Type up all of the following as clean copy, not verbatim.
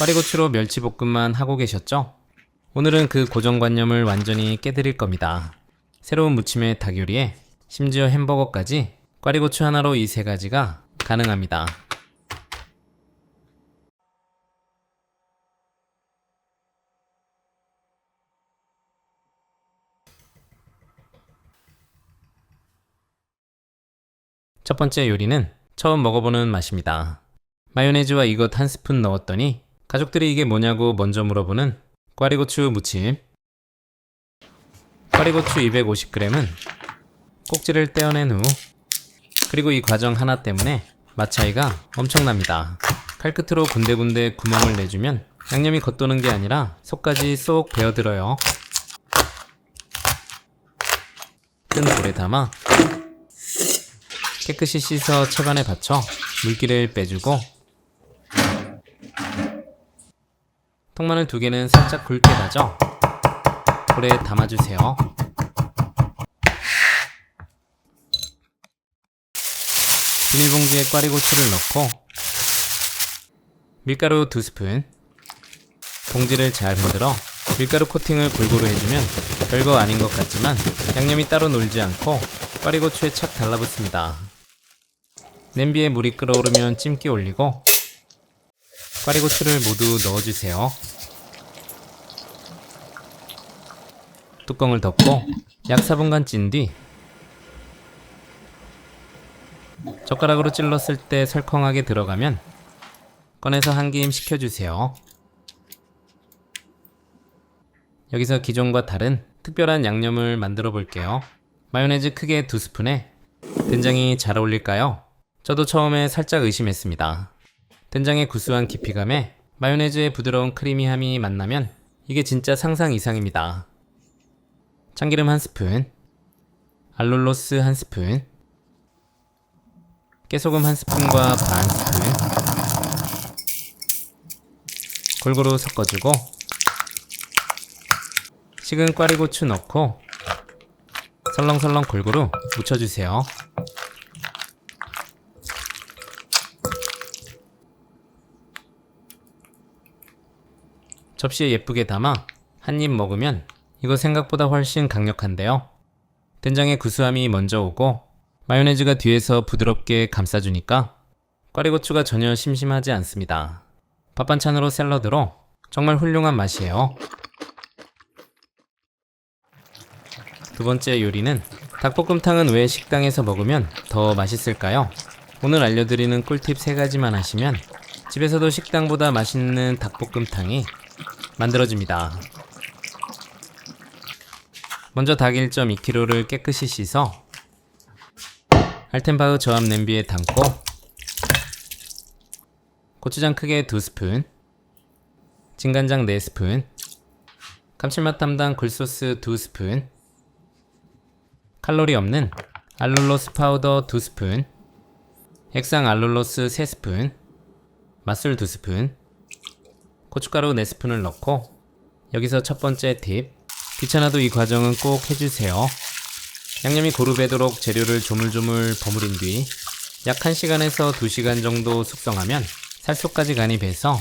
꽈리고추로 멸치볶음만 하고 계셨죠? 오늘은 그 고정관념을 완전히 깨드릴 겁니다. 새로운 무침의 닭요리에 심지어 햄버거까지 꽈리고추 하나로 이 세 가지가 가능합니다. 첫 번째 요리는 처음 먹어보는 맛입니다. 마요네즈와 이것 한 스푼 넣었더니 가족들이 이게 뭐냐고 먼저 물어보는 꽈리고추 무침. 꽈리고추 250g은 꼭지를 떼어낸 후, 그리고 이 과정 하나 때문에 맛 차이가 엄청납니다. 칼끝으로 군데군데 구멍을 내주면 양념이 겉도는 게 아니라 속까지 쏙 배어들어요. 뜬 물에 담아 깨끗이 씻어 채반에 받쳐 물기를 빼주고, 통마늘 2개는 살짝 굵게 다져 볼에 담아주세요. 비닐봉지에 꽈리고추를 넣고 밀가루 2스푼, 봉지를 잘 흔들어 밀가루 코팅을 골고루 해주면 별거 아닌 것 같지만 양념이 따로 놀지 않고 꽈리고추에 착 달라붙습니다. 냄비에 물이 끓어오르면 찜기 올리고 꽈리고추를 모두 넣어주세요. 뚜껑을 덮고 약 4분간 찐 뒤 젓가락으로 찔렀을 때 설컹하게 들어가면 꺼내서 한김 식혀주세요. 여기서 기존과 다른 특별한 양념을 만들어 볼게요. 마요네즈 크게 2스푼에 된장이 잘 어울릴까요? 저도 처음에 살짝 의심했습니다. 된장의 구수한 깊이감에 마요네즈의 부드러운 크리미함이 만나면 이게 진짜 상상 이상입니다. 참기름 1스푼, 알룰로스 1스푼, 깨소금 1스푼과 반 스푼 골고루 섞어주고 식은 꽈리고추 넣고 설렁설렁 골고루 묻혀주세요. 접시에 예쁘게 담아 한 입 먹으면 이거 생각보다 훨씬 강력한데요. 된장의 구수함이 먼저 오고 마요네즈가 뒤에서 부드럽게 감싸주니까 꽈리고추가 전혀 심심하지 않습니다. 밥반찬으로 샐러드로 정말 훌륭한 맛이에요. 두 번째 요리는 닭볶음탕은 왜 식당에서 먹으면 더 맛있을까요? 오늘 알려드리는 꿀팁 3가지만 하시면 집에서도 식당보다 맛있는 닭볶음탕이 만들어집니다. 먼저 닭 1.2kg를 깨끗이 씻어 알텐바흐 저압 냄비에 담고 고추장 크게 2스푼, 진간장 4스푼, 감칠맛 담당 굴소스 2스푼, 칼로리 없는 알룰로스 파우더 2스푼, 액상 알룰로스 3스푼, 맛술 2스푼, 고춧가루 4스푼을 넣고, 여기서 첫 번째 팁, 귀찮아도 이 과정은 꼭 해주세요. 양념이 고루 배도록 재료를 조물조물 버무린 뒤 약 1시간에서 2시간 정도 숙성하면 살속까지 간이 배서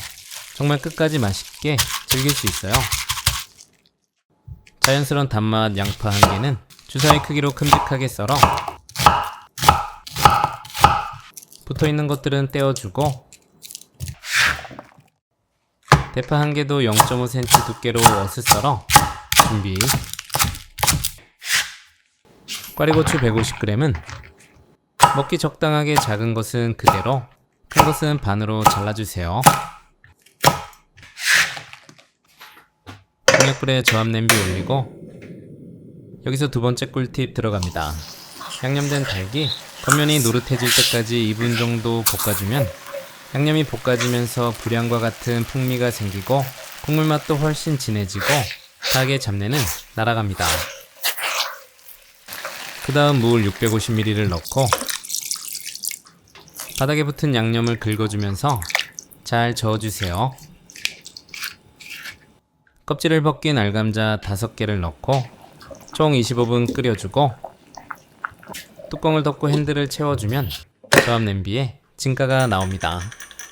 정말 끝까지 맛있게 즐길 수 있어요. 자연스러운 단맛 양파 1개는 주사위 크기로 큼직하게 썰어 붙어있는 것들은 떼어주고, 대파 1개도 0.5cm 두께로 어슷 썰어 준비. 꽈리고추 150g은 먹기 적당하게 작은 것은 그대로, 큰 것은 반으로 잘라주세요. 중약불에 저압 냄비 올리고 여기서 두 번째 꿀팁 들어갑니다. 양념된 닭이 겉면이 노릇해질 때까지 2분 정도 볶아주면 양념이 볶아지면서 불향과 같은 풍미가 생기고 국물 맛도 훨씬 진해지고 닭의 잡내는 날아갑니다. 그 다음 물 650ml를 넣고 바닥에 붙은 양념을 긁어주면서 잘 저어주세요. 껍질을 벗긴 알감자 5개를 넣고 총 25분 끓여주고 뚜껑을 덮고 핸들을 채워주면 저압 냄비에 진가가 나옵니다.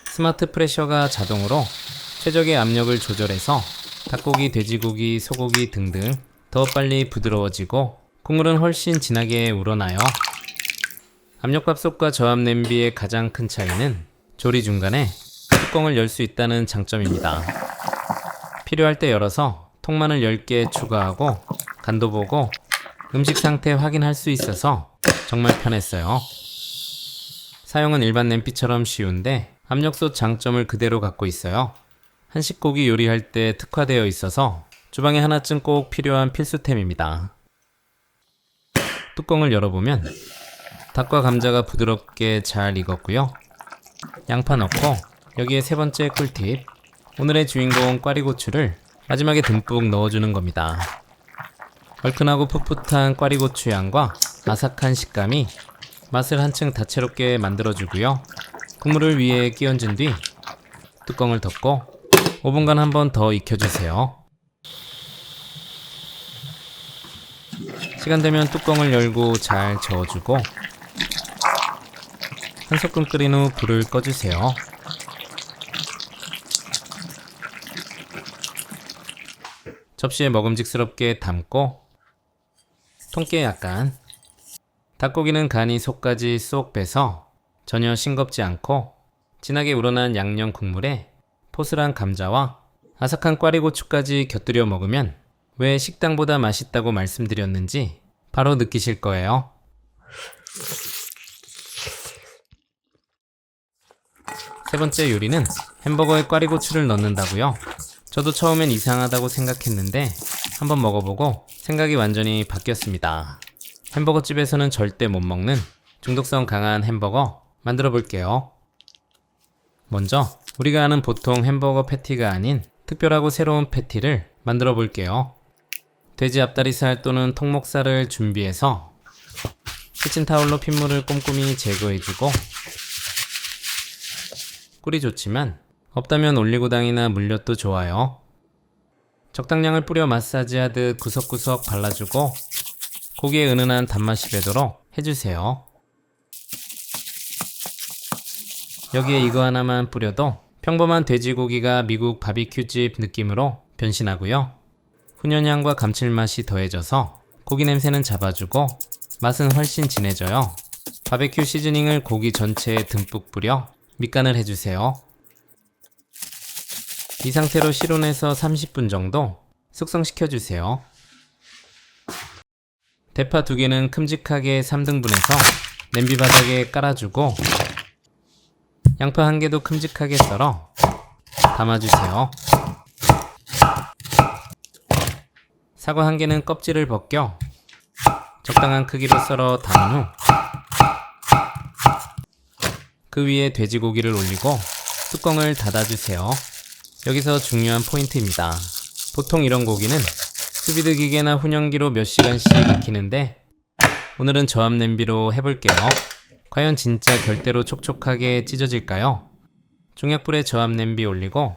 스마트 프레셔가 자동으로 최적의 압력을 조절해서 닭고기, 돼지고기, 소고기 등등 더 빨리 부드러워지고 국물은 훨씬 진하게 우러나요. 압력밥솥과 저압 냄비의 가장 큰 차이는 조리 중간에 뚜껑을 열 수 있다는 장점입니다. 필요할 때 열어서 통마늘 10개 추가하고 간도 보고 음식 상태 확인할 수 있어서 정말 편했어요. 사용은 일반 냄비처럼 쉬운데 압력솥 장점을 그대로 갖고 있어요. 한식고기 요리할 때 특화되어 있어서 주방에 하나쯤 꼭 필요한 필수템입니다. 뚜껑을 열어보면 닭과 감자가 부드럽게 잘 익었고요. 양파 넣고 여기에 세 번째 꿀팁, 오늘의 주인공 꽈리고추를 마지막에 듬뿍 넣어주는 겁니다. 얼큰하고 풋풋한 꽈리고추 향과 아삭한 식감이 맛을 한층 다채롭게 만들어주고요. 국물을 위에 끼얹은 뒤 뚜껑을 덮고 5분간 한 번 더 익혀주세요. 시간 되면 뚜껑을 열고 잘 저어주고 한 소끔 끓인 후 불을 꺼주세요. 접시에 먹음직스럽게 담고 통깨 약간, 닭고기는 간이 속까지 쏙 배서 전혀 싱겁지 않고 진하게 우러난 양념 국물에 포슬한 감자와 아삭한 꽈리고추까지 곁들여 먹으면 왜 식당보다 맛있다고 말씀드렸는지 바로 느끼실 거예요. 세 번째 요리는 햄버거에 꽈리고추를 넣는다고요. 저도 처음엔 이상하다고 생각했는데 한번 먹어보고 생각이 완전히 바뀌었습니다. 햄버거 집에서는 절대 못 먹는 중독성 강한 햄버거 만들어 볼게요. 먼저 우리가 아는 보통 햄버거 패티가 아닌 특별하고 새로운 패티를 만들어 볼게요. 돼지 앞다리살 또는 통목살을 준비해서 키친타올로 핏물을 꼼꼼히 제거해주고, 꿀이 좋지만 없다면 올리고당이나 물엿도 좋아요. 적당량을 뿌려 마사지하듯 구석구석 발라주고 고기에 은은한 단맛이 배도록 해주세요. 여기에 이거 하나만 뿌려도 평범한 돼지고기가 미국 바비큐집 느낌으로 변신하고요. 훈연향과 감칠맛이 더해져서 고기 냄새는 잡아주고 맛은 훨씬 진해져요. 바비큐 시즈닝을 고기 전체에 듬뿍 뿌려 밑간을 해주세요. 이 상태로 실온에서 30분 정도 숙성시켜주세요. 대파 2개는 큼직하게 3등분해서 냄비 바닥에 깔아주고 양파 1개도 큼직하게 썰어 담아주세요. 사과 1개는 껍질을 벗겨 적당한 크기로 썰어 담은 후 그 위에 돼지고기를 올리고 뚜껑을 닫아주세요. 여기서 중요한 포인트입니다. 보통 이런 고기는 수비드 기계나 훈연기로 몇 시간씩 익히는데 오늘은 저압 냄비로 해볼게요. 과연 진짜 결대로 촉촉하게 찢어질까요? 중약불에 저압 냄비 올리고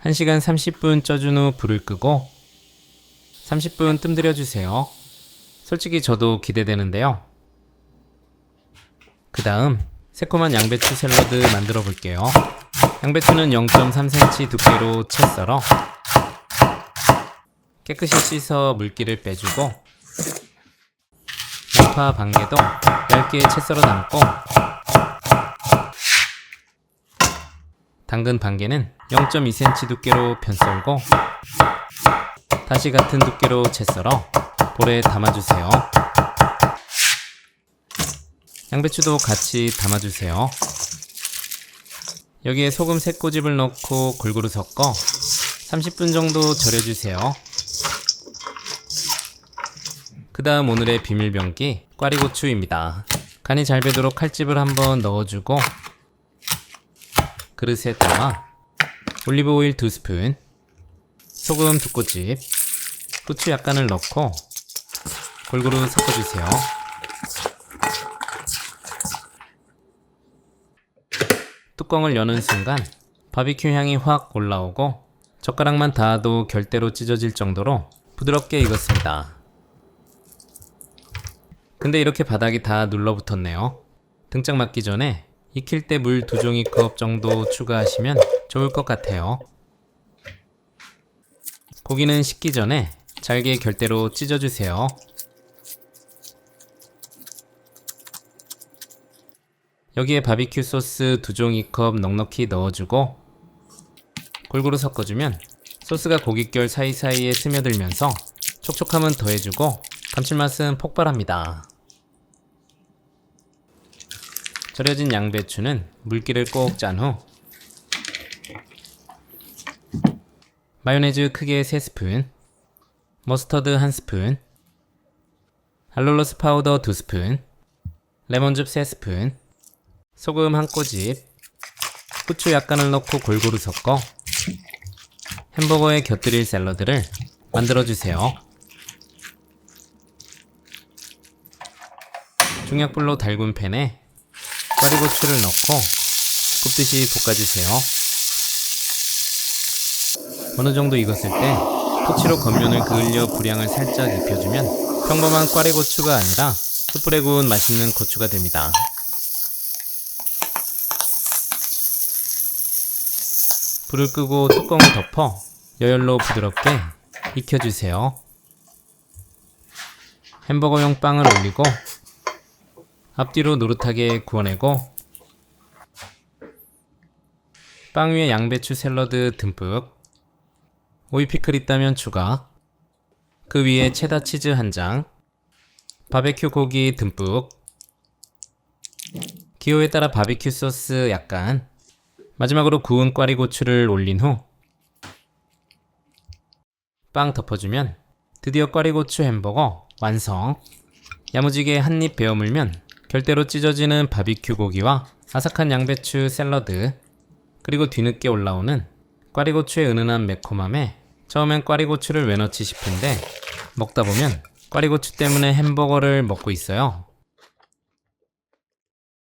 1시간 30분 쪄준 후 불을 끄고 30분 뜸들여주세요. 솔직히 저도 기대되는데요. 그 다음 새콤한 양배추 샐러드 만들어 볼게요. 양배추는 0.3cm 두께로 채 썰어 깨끗이 씻어 물기를 빼주고 양파 반개도 얇게 채 썰어 담고 당근 반개는 0.2cm 두께로 편썰고 다시 같은 두께로 채 썰어 볼에 담아주세요. 양배추도 같이 담아주세요. 여기에 소금 3꼬집을 넣고 골고루 섞어 30분 정도 절여주세요. 그 다음 오늘의 비밀병기 꽈리고추입니다. 간이 잘 배도록 칼집을 한번 넣어주고 그릇에 담아 올리브오일 2스푼, 소금 2꼬집, 후추 약간을 넣고 골고루 섞어주세요. 뚜껑을 여는 순간 바비큐 향이 확 올라오고 젓가락만 닿아도 결대로 찢어질 정도로 부드럽게 익었습니다. 근데 이렇게 바닥이 다 눌러붙었네요. 등짝 맞기 전에 익힐 때 물 2종이컵 정도 추가하시면 좋을 것 같아요. 고기는 식기 전에 잘게 결대로 찢어주세요. 여기에 바비큐 소스 2종이컵 넉넉히 넣어주고 골고루 섞어주면 소스가 고깃결 사이사이에 스며들면서 촉촉함은 더해주고 감칠맛은 폭발합니다. 절여진 양배추는 물기를 꼭 짠 후 마요네즈 크게 3스푼, 머스터드 1스푼, 알룰로스 파우더 2스푼, 레몬즙 3스푼, 소금 1꼬집, 후추 약간을 넣고 골고루 섞어 햄버거에 곁들일 샐러드를 만들어주세요. 중약불로 달군 팬에 꽈리고추를 넣고 굽듯이 볶아주세요. 어느 정도 익었을 때 토치로 겉면을 그을려 불향을 살짝 입혀주면 평범한 꽈리고추가 아니라 숯불에 구운 맛있는 고추가 됩니다. 불을 끄고 뚜껑을 덮어 여열로 부드럽게 익혀주세요. 햄버거용 빵을 올리고 앞뒤로 노릇하게 구워내고 빵 위에 양배추 샐러드 듬뿍, 오이 피클 있다면 추가, 그 위에 체다 치즈 1장, 바베큐 고기 듬뿍, 기호에 따라 바비큐 소스 약간, 마지막으로 구운 꽈리고추를 올린 후 빵 덮어주면 드디어 꽈리고추 햄버거 완성! 야무지게 한입 베어 물면 결대로 찢어지는 바비큐 고기와 아삭한 양배추 샐러드, 그리고 뒤늦게 올라오는 꽈리고추의 은은한 매콤함에 처음엔 꽈리고추를 왜 넣지 싶은데 먹다 보면 꽈리고추 때문에 햄버거를 먹고 있어요.